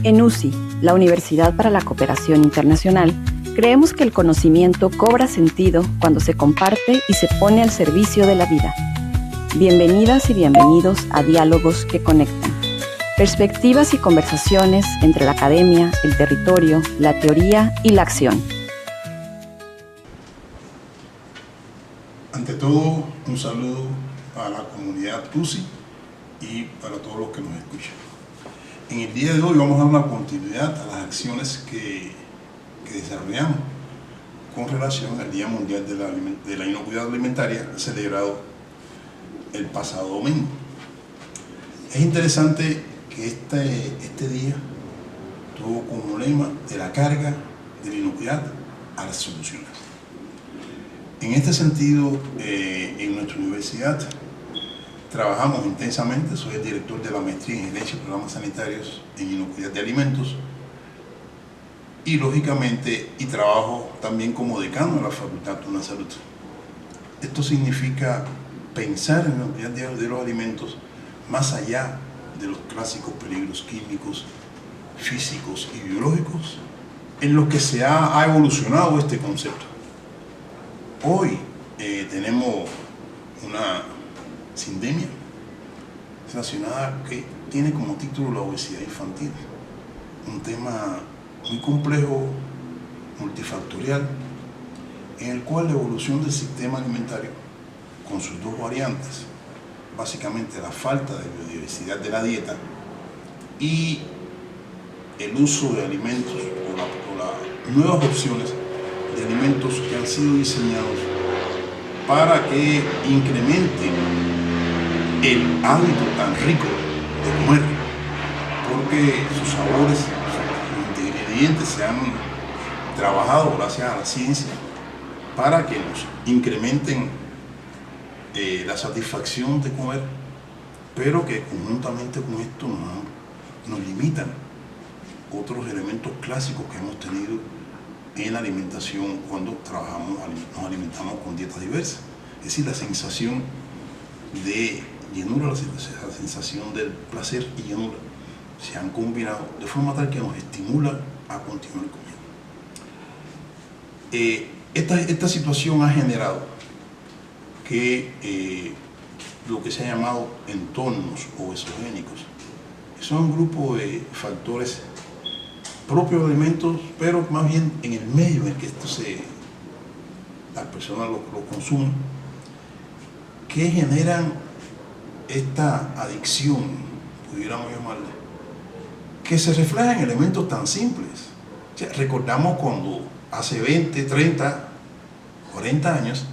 En UCI, la Universidad para la Cooperación Internacional, creemos que el conocimiento cobra sentido cuando se comparte y se pone al servicio de la vida. Bienvenidas y bienvenidos a Diálogos que Conectan. Perspectivas y conversaciones entre la academia, el territorio, la teoría y la acción. Ante todo, un saludo a la comunidad UCI y para todos los que nos escuchan. En el día de hoy vamos a dar una continuidad a las acciones que desarrollamos con relación al Día Mundial de la Inocuidad Alimentaria, celebrado el pasado domingo. Es interesante que este día tuvo como lema de la carga de la inocuidad a las soluciones. En este sentido, en nuestra universidad trabajamos intensamente. Soy el director de la maestría en Gerencia y Programas Sanitarios en Inocuidad de Alimentos y, lógicamente, trabajo también como decano de la Facultad de Salud. Esto significa pensar en la inocuidad de los alimentos más allá de los clásicos peligros químicos, físicos y biológicos en los que se ha evolucionado este concepto. Hoy tenemos una sindemia relacionada que tiene como título la obesidad infantil, un tema muy complejo, multifactorial, en el cual la evolución del sistema alimentario, con sus dos variantes, básicamente la falta de biodiversidad de la dieta y el uso de alimentos o las nuevas opciones de alimentos que han sido diseñados para que incrementen el hábito tan rico de comer, porque sus sabores, sus ingredientes se han trabajado gracias a la ciencia para que nos incrementen la satisfacción de comer, pero que conjuntamente con esto nos limitan otros elementos clásicos que hemos tenido en la alimentación cuando nos alimentamos con dietas diversas. Es decir, la sensación de llenura, la sensación del placer y llenura se han combinado de forma tal que nos estimula a continuar comiendo. Esta situación ha generado que lo que se ha llamado entornos obesogénicos son un grupo de factores propios de alimentos, pero más bien en el medio en el que las personas lo consumen, que generan esta adicción, pudiéramos llamarle, que se refleja en elementos tan simples. O sea, recordamos cuando hace 20, 30, 40 años,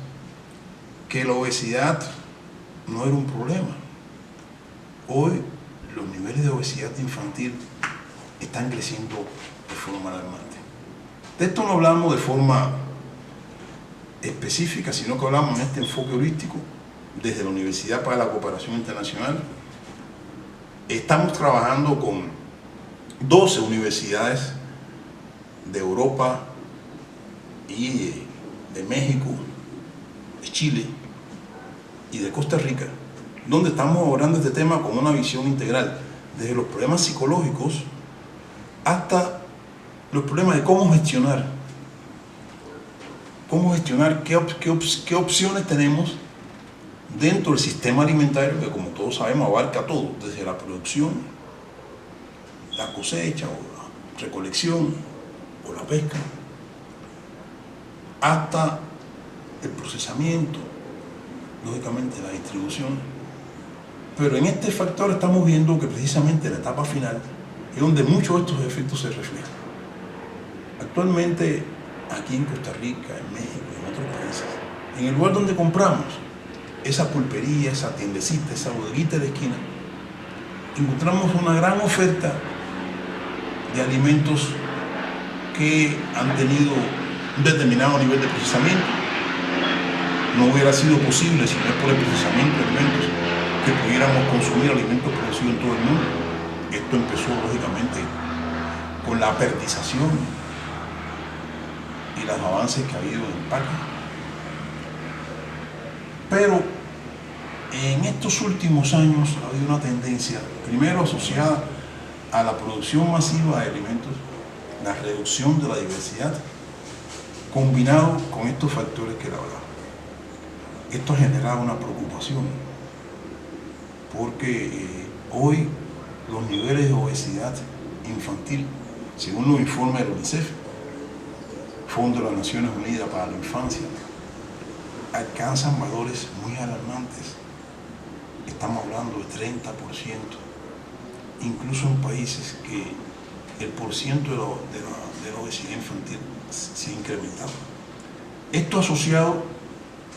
que la obesidad no era un problema. Hoy los niveles de obesidad infantil están creciendo de forma alarmante. De esto no hablamos de forma específica, sino que hablamos en este enfoque holístico desde la Universidad para la Cooperación Internacional. Estamos trabajando con 12 universidades de Europa y de México, de Chile y de Costa Rica, donde estamos abordando este tema con una visión integral, desde los problemas psicológicos hasta los problemas de cómo gestionar qué opciones tenemos dentro del sistema alimentario, que, como todos sabemos, abarca todo, desde la producción, la cosecha o la recolección o la pesca, hasta el procesamiento, lógicamente la distribución. Pero en este factor estamos viendo que precisamente la etapa final es donde muchos de estos efectos se reflejan. Actualmente, aquí en Costa Rica, en México y en otros países, en el lugar donde compramos esa pulpería, esa tiendecita, esa bodeguita de esquina, encontramos una gran oferta de alimentos que han tenido un determinado nivel de procesamiento. No hubiera sido posible si no es por el procesamiento de alimentos que pudiéramos consumir alimentos producidos en todo el mundo. Esto empezó, lógicamente, con la perdización y los avances que ha habido en el parque. Pero en estos últimos años ha habido una tendencia, primero asociada a la producción masiva de alimentos, la reducción de la diversidad, combinado con estos factores que le hablaba. Esto ha generado una preocupación, porque hoy los niveles de obesidad infantil, según los informes del UNICEF, Fondo de las Naciones Unidas para la Infancia, alcanzan valores muy alarmantes. Estamos hablando de 30%, incluso en países que el porciento de la obesidad infantil se ha incrementado. Esto asociado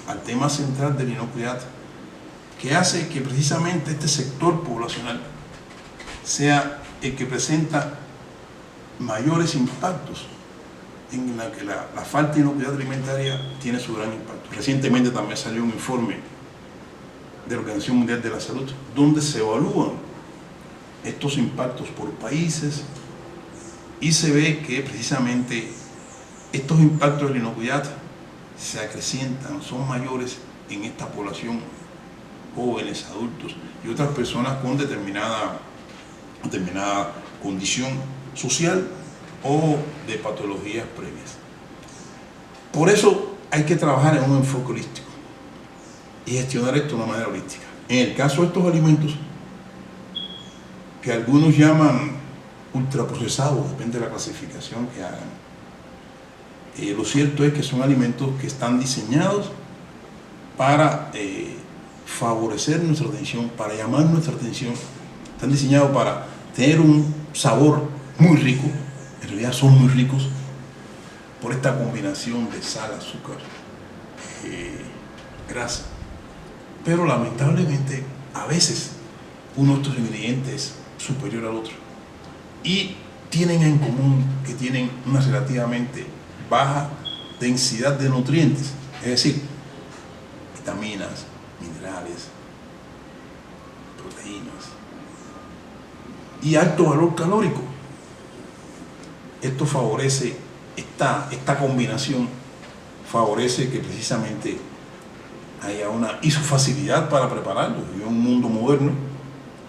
al tema central de la inocuidad, que hace que precisamente este sector poblacional sea el que presenta mayores impactos, en la que la falta de inocuidad alimentaria tiene su gran impacto. Recientemente también salió un informe de la Organización Mundial de la Salud, donde se evalúan estos impactos por países y se ve que precisamente estos impactos de la inocuidad se acrecientan, son mayores en esta población, jóvenes, adultos y otras personas con determinada condición social o de patologías previas. Por eso hay que trabajar en un enfoque holístico y gestionar esto de una manera holística. En el caso de estos alimentos, que algunos llaman ultraprocesados, depende de la clasificación que hagan, lo cierto es que son alimentos que están diseñados para favorecer nuestra atención, para llamar nuestra atención, están diseñados para tener un sabor muy rico, en realidad son muy ricos por esta combinación de sal, azúcar, grasa. Pero lamentablemente a veces uno de estos ingredientes es superior al otro y tienen en común que tienen una relativamente baja densidad de nutrientes, es decir, vitaminas, minerales, proteínas y alto valor calórico. Esto favorece, esta combinación favorece que precisamente haya y su facilidad para prepararlo. Vivimos en un mundo moderno,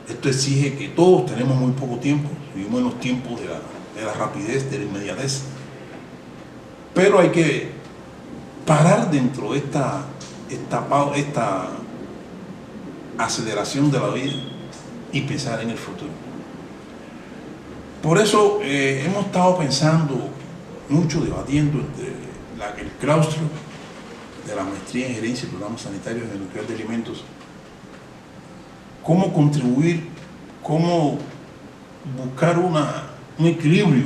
esto exige que todos tenemos muy poco tiempo, vivimos en los tiempos de la rapidez, de la inmediatez, pero hay que parar dentro de esta aceleración de la vida y pensar en el futuro. Por eso hemos estado pensando mucho, debatiendo entre el claustro de la maestría en gerencia y programas sanitarios en inocuidad de alimentos, cómo contribuir, cómo buscar un equilibrio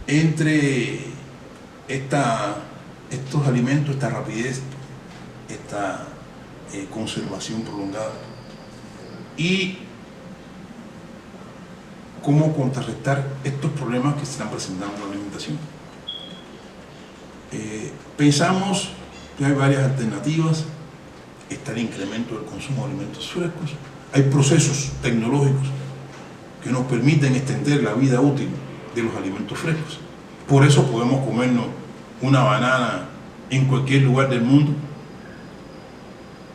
entre estos alimentos, esta rapidez, esta conservación prolongada y cómo contrarrestar estos problemas que se están presentando en la alimentación. Pensamos que hay varias alternativas. Está el incremento del consumo de alimentos frescos. Hay procesos tecnológicos que nos permiten extender la vida útil de los alimentos frescos. Por eso podemos comernos una banana en cualquier lugar del mundo.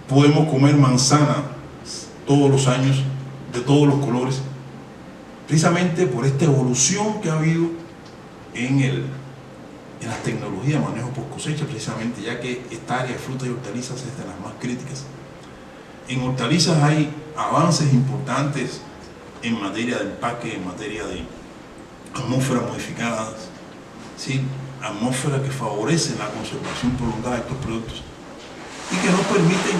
Podemos comer manzana todos los años, de todos los colores, precisamente por esta evolución que ha habido en las tecnologías de manejo post cosecha, precisamente ya que esta área de frutas y hortalizas es de las más críticas. En hortalizas hay avances importantes en materia de empaque, en materia de atmósferas modificadas, ¿sí? Atmósferas que favorecen la conservación prolongada de estos productos y que nos permiten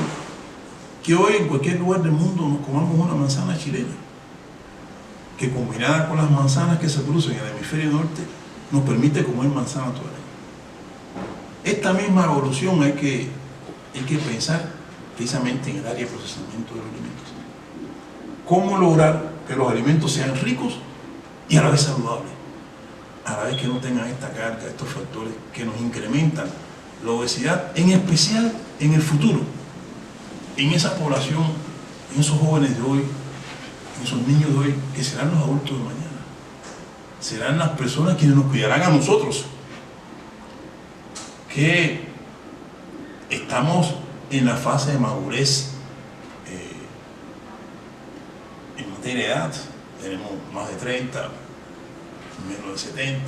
que hoy en cualquier lugar del mundo nos comamos una manzana chilena, que combinada con las manzanas que se producen en el hemisferio norte, nos permite comer manzana todo el año. Esta misma evolución hay que pensar precisamente en el área de procesamiento de los alimentos. ¿Cómo lograr que los alimentos sean ricos y a la vez saludables? A la vez que no tengan esta carga, estos factores que nos incrementan la obesidad, en especial en el futuro, en esa población, en esos jóvenes de hoy, en esos niños de hoy, que serán los adultos de mañana. Serán las personas quienes nos cuidarán a nosotros, que estamos en la fase de madurez en materia de edad, tenemos más de 30, menos de 70,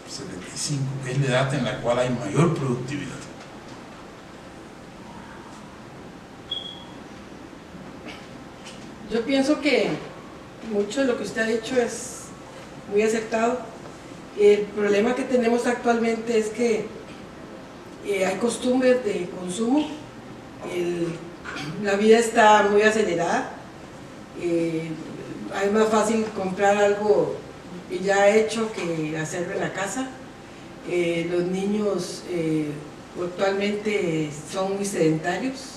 75, que es la edad en la cual hay mayor productividad. Yo pienso que mucho de lo que usted ha dicho es muy acertado. El problema que tenemos actualmente es que hay costumbres de consumo, la vida está muy acelerada, es más fácil comprar algo ya hecho que hacerlo en la casa. Los niños actualmente son muy sedentarios.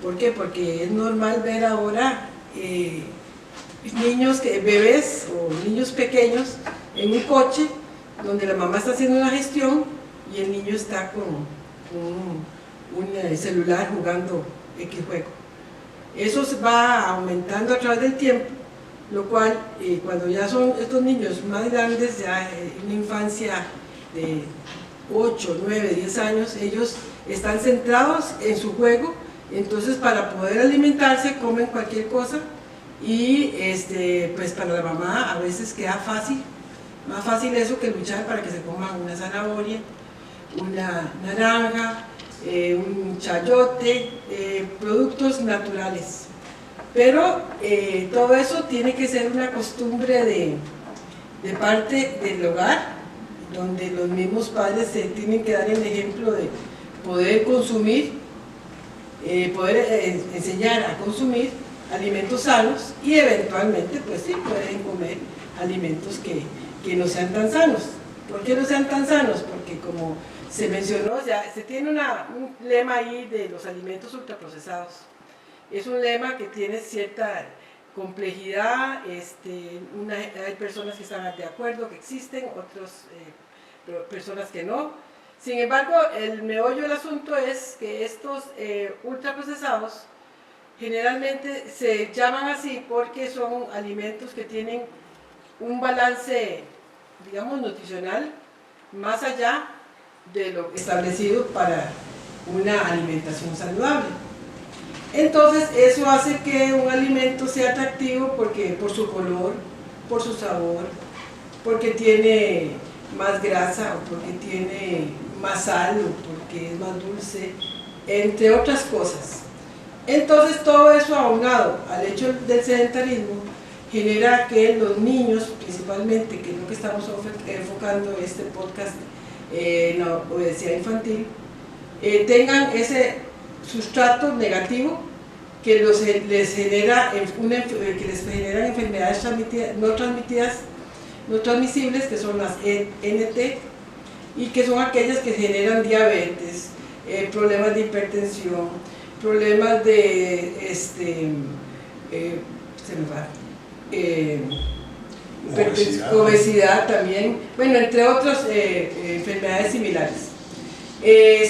¿Por qué? Porque es normal ver ahora niños, bebés o niños pequeños en un coche donde la mamá está haciendo una gestión y el niño está con un celular jugando X juego. Eso se va aumentando a través del tiempo, lo cual cuando ya son estos niños más grandes, ya en una infancia de 8, 9, 10 años, ellos están centrados en su juego. Entonces, para poder alimentarse comen cualquier cosa y pues para la mamá a veces queda más fácil eso que luchar para que se coman una zanahoria, una naranja, un chayote, productos naturales. Pero todo eso tiene que ser una costumbre de parte del hogar, donde los mismos padres se tienen que dar el ejemplo de poder consumir, poder enseñar a consumir alimentos sanos y eventualmente pues sí pueden comer alimentos que no sean tan sanos. ¿Por qué no sean tan sanos? Porque como se mencionó, ya se tiene un lema ahí de los alimentos ultraprocesados. Es un lema que tiene cierta complejidad, hay personas que están de acuerdo que existen, otras personas que no. Sin embargo, el meollo del asunto es que estos ultraprocesados generalmente se llaman así porque son alimentos que tienen un balance, digamos, nutricional más allá de lo establecido para una alimentación saludable. Entonces, eso hace que un alimento sea atractivo porque, por su color, por su sabor, porque tiene más grasa o porque tiene más sal o porque es más dulce, entre otras cosas. Entonces todo eso aunado al hecho del sedentarismo genera que los niños, principalmente, que es lo que estamos enfocando este podcast en la obesidad infantil, tengan ese sustrato negativo que les genera enfermedades no transmisibles, que son las NT, y que son aquellas que generan diabetes, problemas de hipertensión, problemas de obesidad también, bueno, entre otras enfermedades similares.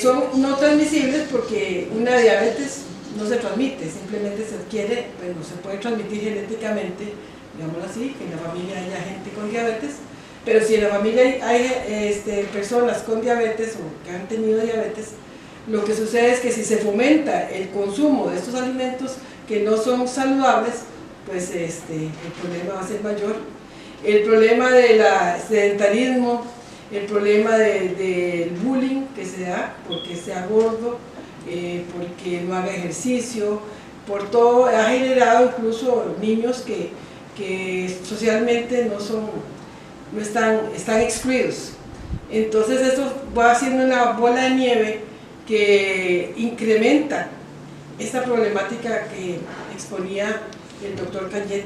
Son no transmisibles porque una diabetes no se transmite, simplemente se adquiere, bueno, se puede transmitir genéticamente, digámoslo así, que en la familia haya gente con diabetes, pero si en la familia hay personas con diabetes o que han tenido diabetes, lo que sucede es que si se fomenta el consumo de estos alimentos que no son saludables, pues el problema va a ser mayor. El problema del sedentarismo, el problema del bullying que se da porque sea gordo, porque no haga ejercicio, por todo, ha generado incluso niños que socialmente están excluidos. Entonces eso va haciendo una bola de nieve que incrementa esta problemática que exponía el doctor Cayet,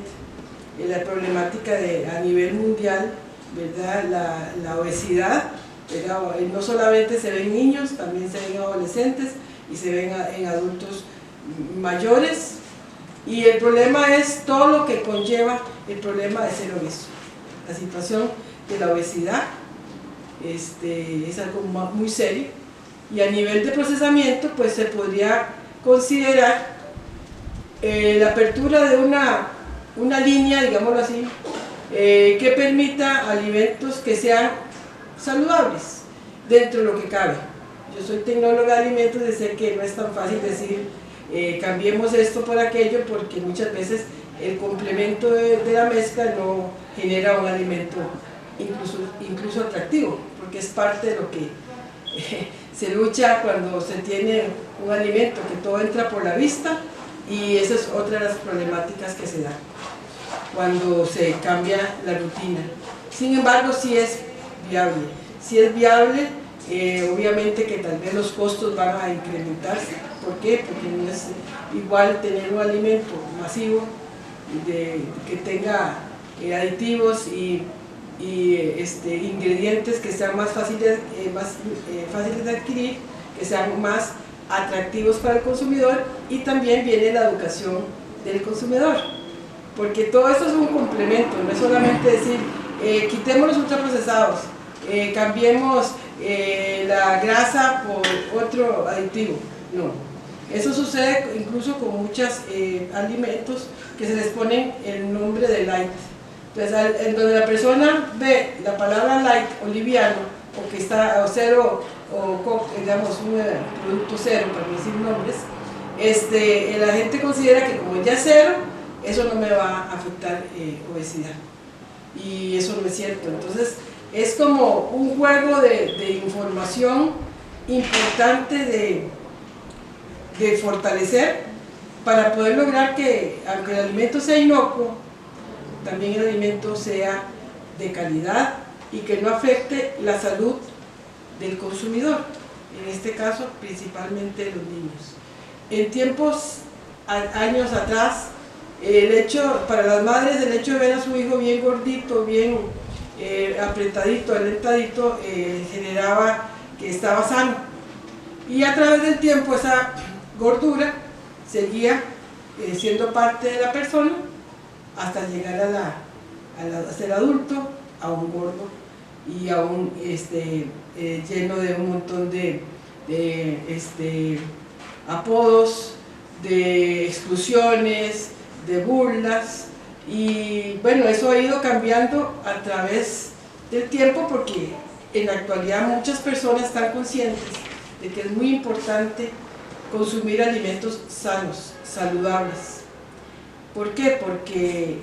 la problemática a nivel mundial, ¿verdad? La obesidad, ¿verdad? No solamente se ven niños, también se ven adolescentes y se ven en adultos mayores, y el problema es todo lo que conlleva el problema de ser obeso. La situación de la obesidad es algo muy serio, y a nivel de procesamiento pues se podría considerar la apertura de una línea, digámoslo así, que permita alimentos que sean saludables dentro de lo que cabe. Yo soy tecnóloga de alimentos y sé que no es tan fácil decir cambiemos esto por aquello, porque muchas veces el complemento de la mezcla no genera un alimento incluso atractivo, porque es parte de lo que se lucha cuando se tiene un alimento que todo entra por la vista, y esa es otra de las problemáticas que se dan cuando se cambia la rutina. Sin embargo, sí es viable. Si es viable, obviamente que tal vez los costos van a incrementarse. ¿Por qué? Porque no es igual tener un alimento masivo que tenga aditivos y ingredientes que sean más fáciles de adquirir, que sean más atractivos para el consumidor, y también viene la educación del consumidor, porque todo esto es un complemento, no es solamente decir quitemos los ultraprocesados, cambiemos la grasa por otro aditivo. No, eso sucede incluso con muchos alimentos que se les pone el nombre de light. Entonces, en donde la persona ve la palabra light o liviano, o que está o cero, o digamos un producto cero, para no decir nombres, la gente considera que como ya es cero, eso no me va a afectar obesidad, y eso no es cierto. Entonces es como un juego de información importante de fortalecer, para poder lograr que, aunque el alimento sea inocuo, también el alimento sea de calidad y que no afecte la salud del consumidor, en este caso principalmente los niños. En tiempos, años atrás, para las madres, el hecho de ver a su hijo bien gordito, bien apretadito, alentadito, generaba que estaba sano, y a través del tiempo esa gordura seguía siendo parte de la persona hasta llegar a ser adulto, a un gordo y a un lleno de un montón de apodos, de exclusiones, de burlas. Y bueno, eso ha ido cambiando a través del tiempo, porque en la actualidad muchas personas están conscientes de que es muy importante consumir alimentos sanos, saludables. ¿Por qué? Porque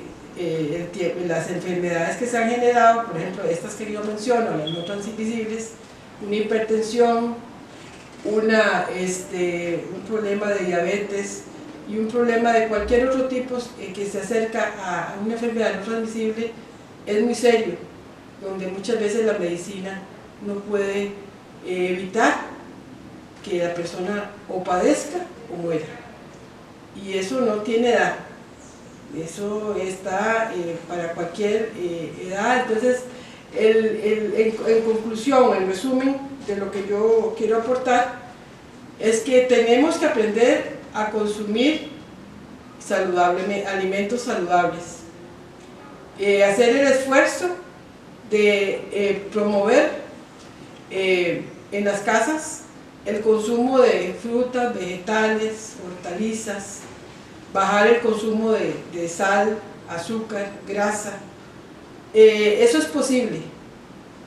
las enfermedades que se han generado, por ejemplo estas que yo menciono, las no transmisibles, una hipertensión, un problema de diabetes y un problema de cualquier otro tipo que se acerca a una enfermedad no transmisible, es muy serio, donde muchas veces la medicina no puede evitar que la persona o padezca o muera, y eso no tiene edad, eso está para cualquier edad. Entonces, en conclusión, en resumen de lo que yo quiero aportar, es que tenemos que aprender a consumir alimentos saludables, hacer el esfuerzo de promover en las casas el consumo de frutas, vegetales, hortalizas, bajar el consumo de sal, azúcar, grasa. Eso es posible,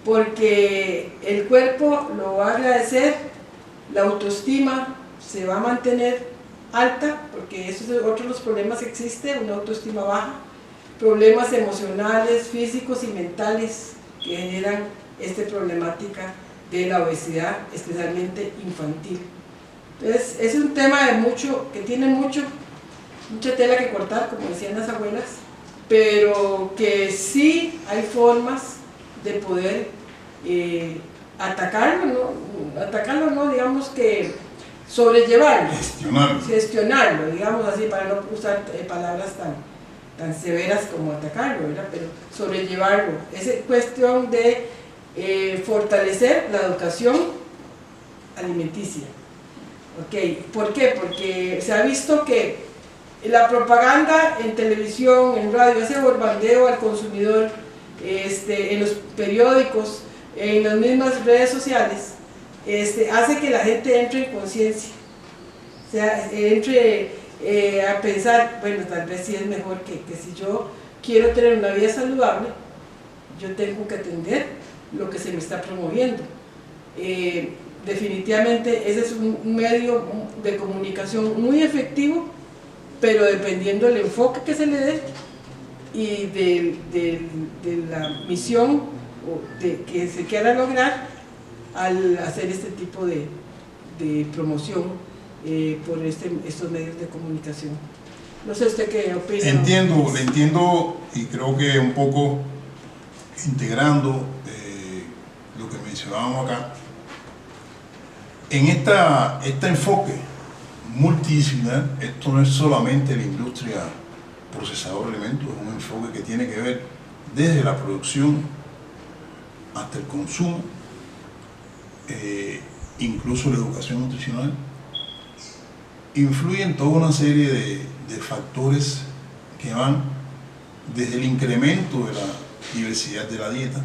porque el cuerpo lo va a agradecer, la autoestima se va a mantener alta, porque eso es otro de los problemas que existe, una autoestima baja, problemas emocionales, físicos y mentales que generan esta problemática de la obesidad, especialmente infantil. Entonces, es un tema que tiene mucha tela que cortar, como decían las abuelas, pero que sí hay formas de poder atacarlo, no, digamos que sobrellevarlo, gestionarlo, digamos así, para no usar palabras tan severas como atacarlo, ¿verdad? Pero sobrellevarlo. Es cuestión de fortalecer la educación alimenticia. ¿Okay? ¿Por qué? Porque se ha visto que la propaganda en televisión, en radio, ese bombardeo al consumidor, en los periódicos, en las mismas redes sociales, hace que la gente entre en conciencia, o sea, entre a pensar, bueno, tal vez sí es mejor que si yo quiero tener una vida saludable, yo tengo que atender lo que se me está promoviendo. Definitivamente ese es un medio de comunicación muy efectivo pero dependiendo del enfoque que se le dé y de la misión que se quiera lograr al hacer este tipo de promoción por estos medios de comunicación. No sé usted qué opina. Le entiendo y creo que un poco integrando lo que mencionábamos acá, en este enfoque multidisciplinar, esto no es solamente la industria procesadora de alimentos, es un enfoque que tiene que ver desde la producción hasta el consumo, incluso la educación nutricional. Influyen toda una serie de factores que van desde el incremento de la diversidad de la dieta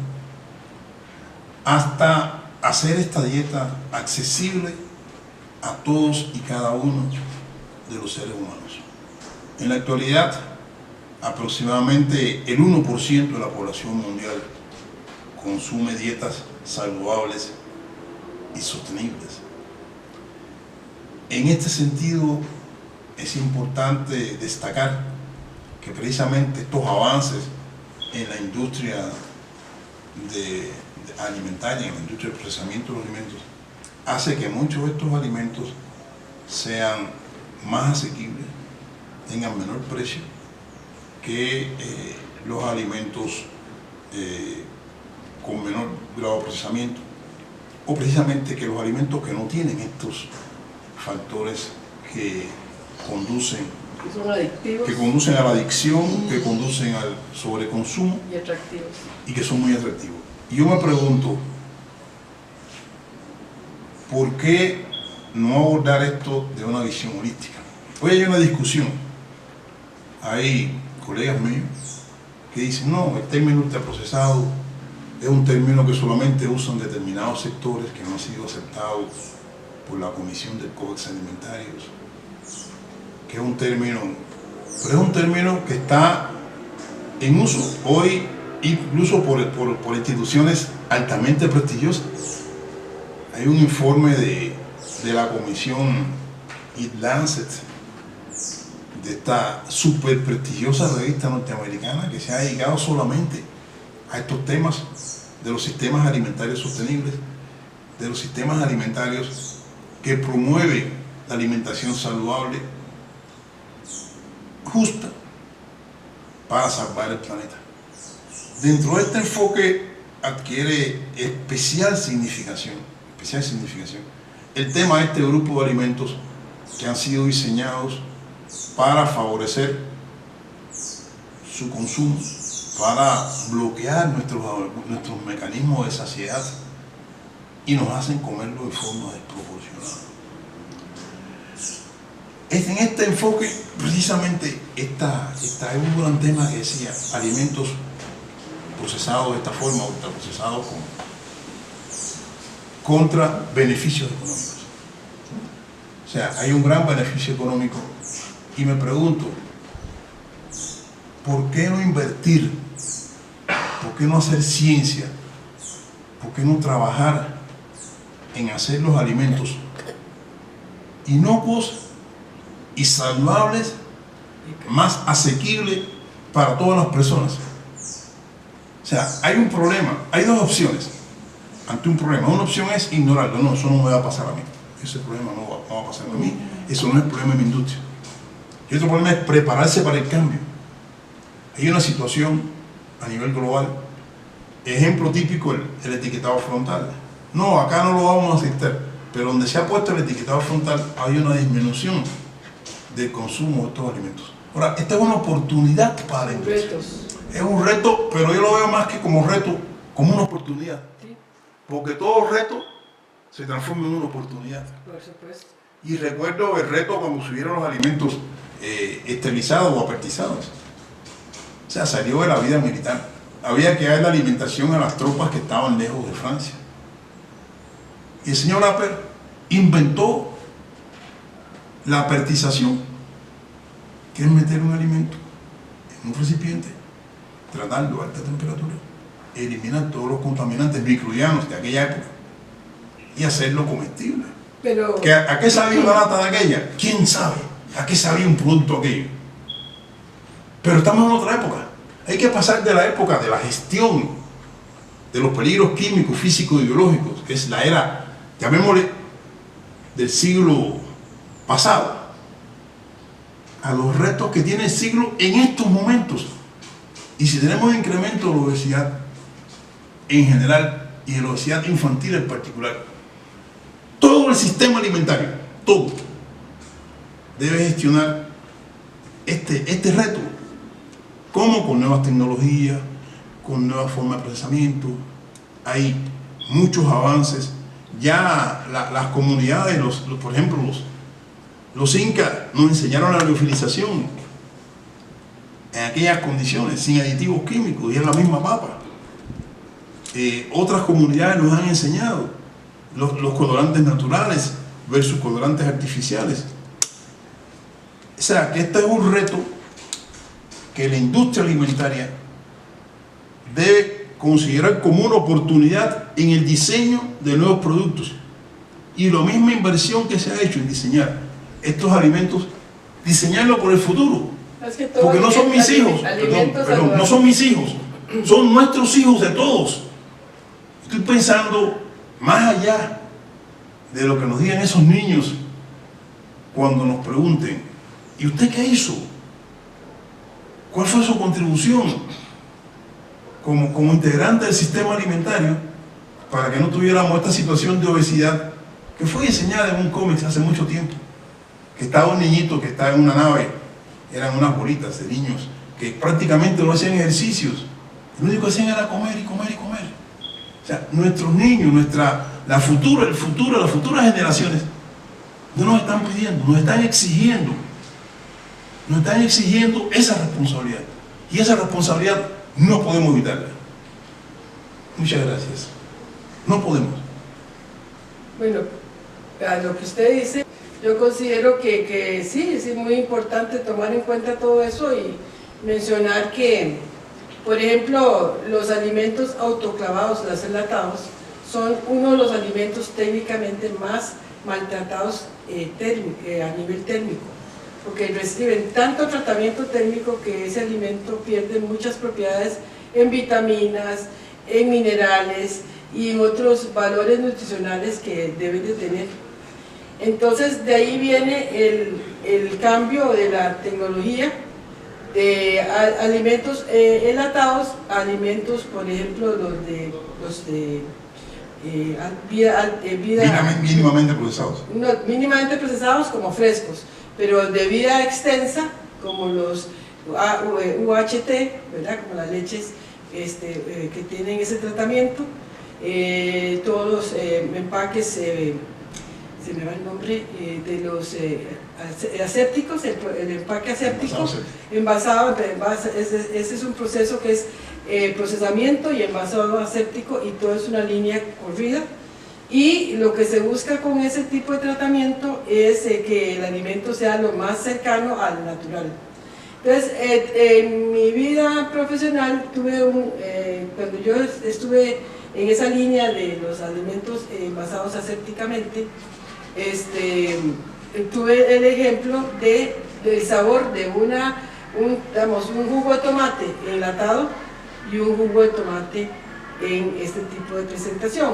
hasta hacer esta dieta accesible a todos y cada uno de los seres humanos. En la actualidad, aproximadamente el 1% de la población mundial consume dietas saludables y sostenibles. En este sentido, es importante destacar que precisamente estos avances en la industria alimentaria, en la industria del procesamiento de los alimentos, hace que muchos de estos alimentos sean más asequibles, tengan menor precio que los alimentos con menor grado de procesamiento, o precisamente que los alimentos que no tienen estos factores que conducen a la adicción, que conducen al sobreconsumo y que son muy atractivos. Y yo me pregunto, ¿por qué no abordar esto de una visión holística? Hoy hay una discusión, hay colegas míos que dicen, no, el término ultraprocesado es un término que solamente usan determinados sectores que no han sido aceptados por la Comisión del Códex Alimentarios, que es un término, pero es un término que está en uso hoy, incluso por instituciones altamente prestigiosas. Hay un informe de la Comisión Eat Lancet, de esta súper prestigiosa revista norteamericana que se ha dedicado solamente a estos temas de los sistemas alimentarios sostenibles, de los sistemas alimentarios que promueven la alimentación saludable, justa, para salvar el planeta. Dentro de este enfoque adquiere especial significación el tema de este grupo de alimentos que han sido diseñados para favorecer su consumo, para bloquear nuestros mecanismos de saciedad y nos hacen comerlo de forma desproporcionada. En este enfoque, precisamente, es un gran tema que decía, alimentos procesados de esta forma, ultraprocesados contra beneficios económicos. O sea, hay un gran beneficio económico y me pregunto, ¿por qué no invertir? ¿Por qué no hacer ciencia? ¿Por qué no trabajar en hacer los alimentos inocuos y saludables, más asequibles para todas las personas? O sea, hay un problema, hay dos opciones ante un problema. Una opción es ignorarlo, no, eso no me va a pasar a mí, ese problema no va a pasar a mí, eso no es el problema de mi industria. Y otro problema es prepararse para el cambio. Hay una situación a nivel global, ejemplo típico, el etiquetado frontal. No, acá no lo vamos a aceptar, pero donde se ha puesto el etiquetado frontal hay una disminución del consumo de estos alimentos. Ahora, esta es una oportunidad para la industria. Es un reto, pero yo lo veo más que como reto, como una oportunidad. Porque todo reto se transforma en una oportunidad. Por supuesto. Y recuerdo el reto cuando subieron los alimentos esterilizados o apertizados. O sea, salió de la vida militar. Había que dar la alimentación a las tropas que estaban lejos de Francia. Y el señor Apper inventó la apertización, que es meter un alimento en un recipiente, tratarlo a alta temperatura, eliminar todos los contaminantes microbianos de aquella época y hacerlo comestible. Pero, ¿A qué sabía la lata de aquella? ¿Quién sabe? ¿A qué sabía un producto aquello? Pero estamos en otra época. Hay que pasar de la época de la gestión de los peligros químicos, físicos y biológicos, que es la era, llamémosle, del siglo pasado, a los retos que tiene el siglo en estos momentos. Y si tenemos incremento de la obesidad en general y de la obesidad infantil en particular, todo el sistema alimentario, todo, debe gestionar este reto. ¿Cómo? Con nuevas tecnologías, con nuevas formas de procesamiento. Hay muchos avances. Ya las comunidades, por ejemplo, los incas nos enseñaron la liofilización en aquellas condiciones, sin aditivos químicos, y es la misma papa. Otras comunidades nos han enseñado los colorantes naturales versus colorantes artificiales. O sea, que este es un reto que la industria alimentaria debe considerar como una oportunidad en el diseño de nuevos productos. Y la misma inversión que se ha hecho en diseñar estos alimentos, diseñarlo por el futuro. Es que porque no son mis hijos, perdón, no son mis hijos, son nuestros hijos de todos. Estoy pensando más allá de lo que nos digan esos niños cuando nos pregunten: ¿y usted qué hizo? ¿Cuál fue su contribución como integrante del sistema alimentario para que no tuviéramos esta situación de obesidad que fue diseñada en un cómic hace mucho tiempo? Que estaba un niñito que estaba en una nave, eran unas bolitas de niños que prácticamente no hacían ejercicios, lo único que hacían era comer y comer y comer. O sea, nuestros niños, las futuras generaciones no nos están pidiendo, nos están exigiendo esa responsabilidad, y esa responsabilidad no podemos evitarla. Muchas gracias. No podemos. Bueno, a lo que usted dice, yo considero que sí, es muy importante tomar en cuenta todo eso y mencionar que, por ejemplo, los alimentos autoclavados, los enlatados, son uno de los alimentos técnicamente más maltratados a nivel térmico, porque reciben tanto tratamiento térmico que ese alimento pierde muchas propiedades en vitaminas, en minerales y en otros valores nutricionales que deben de tener. Entonces de ahí viene el cambio de la tecnología de alimentos enlatados a alimentos, por ejemplo, los de mínimamente procesados. No, mínimamente procesados como frescos, pero de vida extensa como los UHT, ¿verdad? Como las leches que tienen ese tratamiento, todos los empaques, se me va el nombre, de los asépticos, el empaque aséptico, envasado, ese es un proceso que es procesamiento y envasado aséptico, y todo es una línea corrida, y lo que se busca con ese tipo de tratamiento es que el alimento sea lo más cercano al natural. Entonces, en mi vida profesional cuando yo estuve en esa línea de los alimentos envasados asépticamente, tuve el ejemplo del sabor de un jugo de tomate enlatado y un jugo de tomate en este tipo de presentación.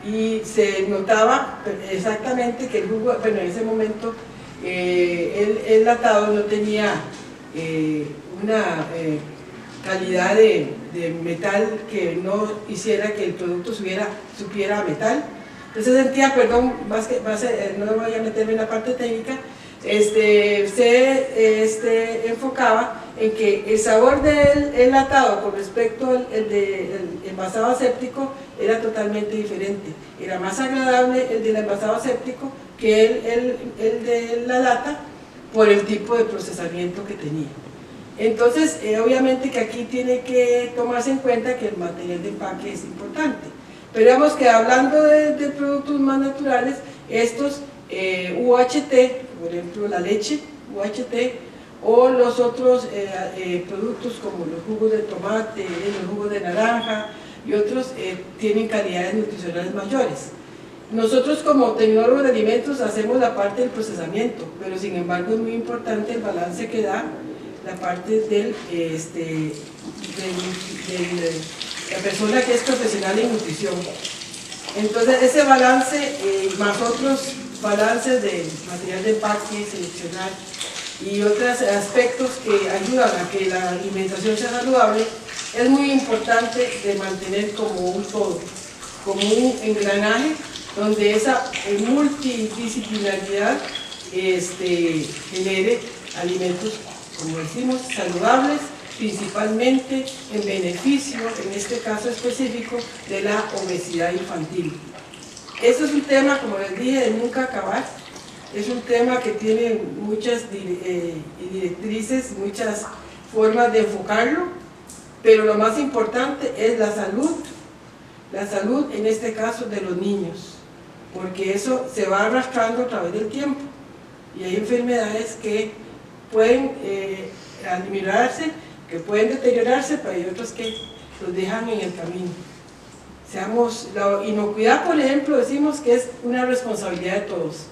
Y se notaba exactamente que el jugo, bueno, en ese momento el enlatado no tenía una calidad de metal que no hiciera que el producto supiera a metal. Entonces sentía, perdón, no voy a meterme en la parte técnica, se enfocaba en que el sabor del enlatado con respecto al del envasado aséptico era totalmente diferente. Era más agradable el del envasado aséptico que el de la lata, por el tipo de procesamiento que tenía. Entonces, obviamente que aquí tiene que tomarse en cuenta que el material de empaque es importante. Pero digamos que hablando de productos más naturales, estos UHT, por ejemplo la leche UHT, o los otros productos como los jugos de tomate, los jugos de naranja y otros, tienen calidades nutricionales mayores. Nosotros como tecnólogos de alimentos hacemos la parte del procesamiento, pero sin embargo es muy importante el balance que da la parte la persona que es profesional en nutrición. Entonces ese balance, más otros balances de material de empaque, seleccionar y otros aspectos que ayudan a que la alimentación sea saludable, es muy importante de mantener como un todo, como un engranaje donde esa multidisciplinaridad genere alimentos, como decimos, saludables, principalmente en beneficio, en este caso específico, de la obesidad infantil. Eso es un tema, como les dije, de nunca acabar. Es un tema que tiene muchas directrices, muchas formas de enfocarlo, pero lo más importante es la salud en este caso de los niños, porque eso se va arrastrando a través del tiempo y hay enfermedades que pueden eliminarse, que pueden deteriorarse, pero hay otros que los dejan en el camino. La inocuidad, por ejemplo, decimos que es una responsabilidad de todos.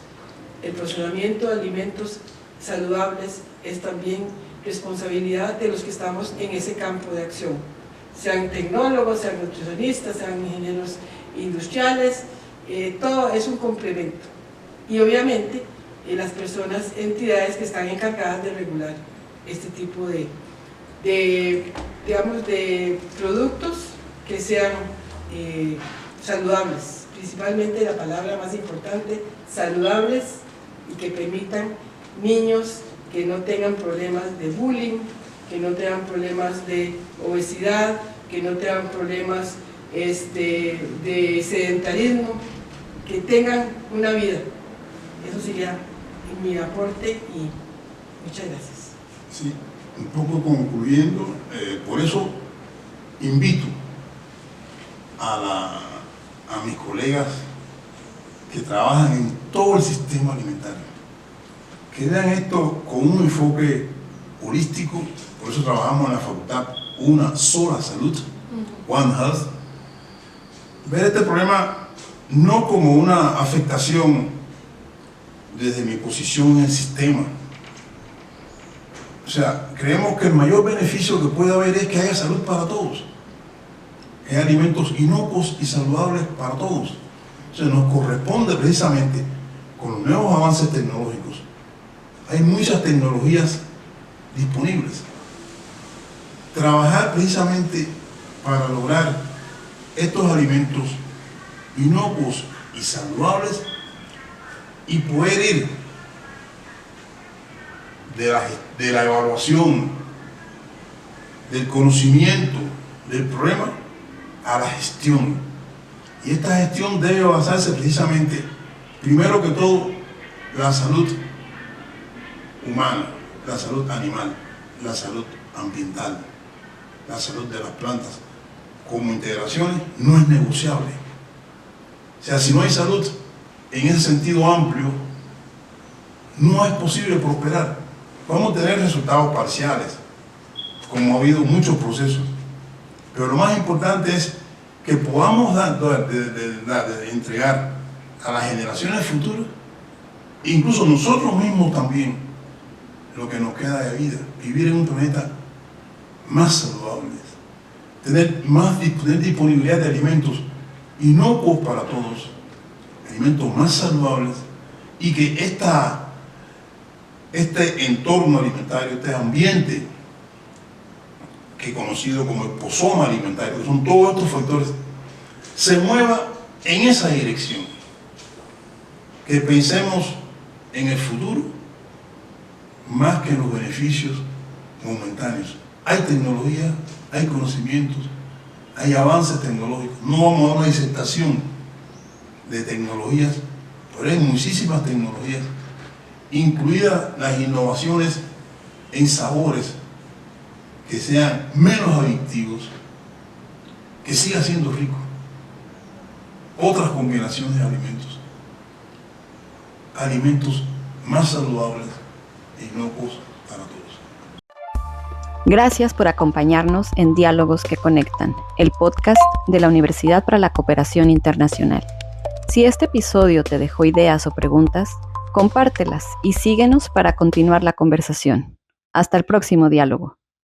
El procesamiento de alimentos saludables es también responsabilidad de los que estamos en ese campo de acción, sean tecnólogos, sean nutricionistas, sean ingenieros industriales, todo es un complemento. Y obviamente las personas, entidades que están encargadas de regular este tipo de productos que sean saludables, principalmente la palabra más importante, saludables, y que permitan niños que no tengan problemas de bullying, que no tengan problemas de obesidad, que no tengan problemas de sedentarismo, que tengan una vida. Eso sería mi aporte y muchas gracias. Sí, un poco concluyendo, por eso invito a mis colegas que trabajan en todo el sistema alimentario, que vean esto con un enfoque holístico. Por eso trabajamos en la facultad Una Sola Salud, One Health. Ver este problema no como una afectación desde mi posición en el sistema. O sea, creemos que el mayor beneficio que puede haber es que haya salud para todos, que haya alimentos inocuos y saludables para todos. O sea, nos corresponde precisamente con los nuevos avances tecnológicos. Hay muchas tecnologías disponibles. Trabajar precisamente para lograr estos alimentos inocuos y saludables y poder ir de la evaluación, del conocimiento del problema a la gestión. Y esta gestión debe basarse precisamente, primero que todo, la salud humana, la salud animal, la salud ambiental, la salud de las plantas, como integraciones, no es negociable. O sea, si no hay salud en ese sentido amplio, no es posible prosperar. Vamos a tener resultados parciales, como ha habido muchos procesos, pero lo más importante es que podamos entregar a las generaciones futuras, incluso nosotros mismos también, lo que nos queda de vida, vivir en un planeta más saludable, tener disponibilidad de alimentos inocuos para todos, alimentos más saludables, y que este entorno alimentario, este ambiente que conocido como el ecosistema alimentario, que son todos estos factores, se mueva en esa dirección. Que pensemos en el futuro más que en los beneficios momentáneos. Hay tecnología, hay conocimientos, hay avances tecnológicos. No vamos a dar una disertación de tecnologías, pero hay muchísimas tecnologías, incluidas las innovaciones en sabores que sean menos adictivos, que siga siendo rico, otras combinaciones de alimentos más saludables e inocuos para todos. Gracias por acompañarnos en Diálogos que Conectan, el podcast de la Universidad para la Cooperación Internacional. Si este episodio te dejó ideas o preguntas, compártelas y síguenos para continuar la conversación. Hasta el próximo diálogo.